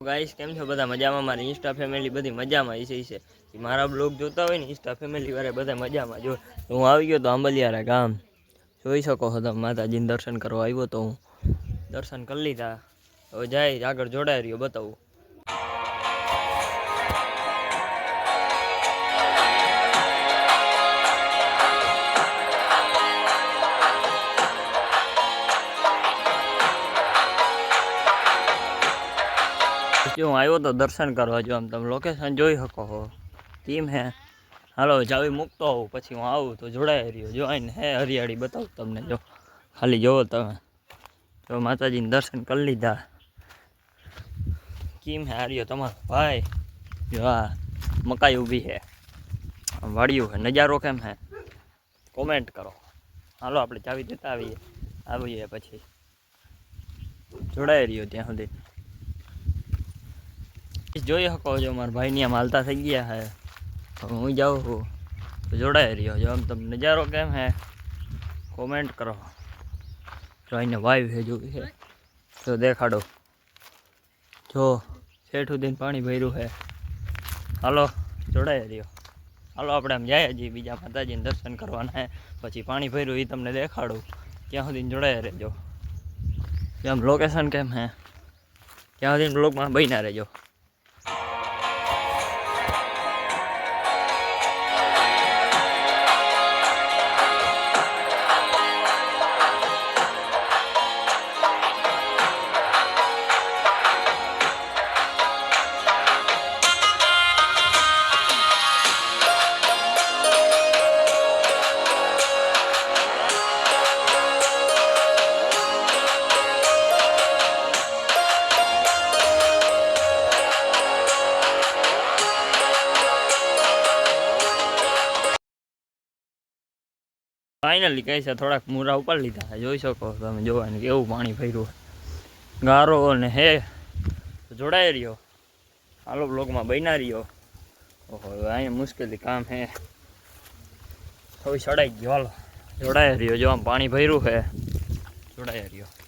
Guys કેમ છો બધા મજામાં? મારી ઇન્સ્ટા ફેમિલી બધી મજામાં છે મારા બ્લોગ જોતા હોય ને ઇન્સ્ટા ફેમિલી વાળા બધા મજામાં જો તો હું આવી ગયો તો આંબલિયારા ગામ જોઈ શકો છો તમે માતાજીને દર્શન કરવા આવ્યો તો હું દર્શન કરી લીધા હવે જાય આગળ જોડાઈ રહ્યો બતાવું હું આવ્યો તો દર્શન કરવા જો આમ તમે લોકેશન જોઈ શકો છો ટીમ હે હાલો ચાવી મૂકતો હોઉં પછી હું આવું તો જોડાઈ રહ્યો જો આને હે હરિયાળી બતાવું તમને જો ખાલી જોવો તમે જો માતાજીને દર્શન કરી લીધા કેમ હે હાર્યો તમારો ભાઈ જો આ મકાઈ ઊભી હે વાળ્યું હે નજારો કેમ હે કોમેન્ટ કરો હાલો આપણે ચાવી દેતા આવીએ પછી જોડાઈ રહ્યો ત્યાં સુધી જોઈ શકો છો મારા ભાઈની આમ હાલતા થઈ ગયા હે હું જાઉં છું તો જોડાઈ રહ્યો જો આમ તમને નજારો કેમ હે કોમેન્ટ કરો જો એને વાઈવ હે જોઈ છે જો દેખાડો જો શેઠ સુધી પાણી ભર્યું છે હાલો જોડાઈ રહ્યો હાલો આપણે આમ જાય હજી બીજા માતાજીને દર્શન કરવાના હે પછી પાણી ભર્યું એ તમને દેખાડું ત્યાં સુધી જોડાઈ રહેજો આમ લોકેશન કેમ હે ત્યાં સુધી બ્લોગમાં બન્યા રહેજો ફાઇનલી કહે છે થોડાક મૂરા ઉપર લીધા જોઈ શકો તમે જોવાનું કેવું પાણી ભર્યું ગારો ને હે જોડાઈ રહ્યો હાલો બ્લોગમાં બન્યા રહ્યો ઓહો અહીંયા મુશ્કેલી કામ હે હવે ચડાઈ ગયો હાલો જોડાઈ રહ્યો જો આમ પાણી ભર્યું છે જોડાઈ રહ્યો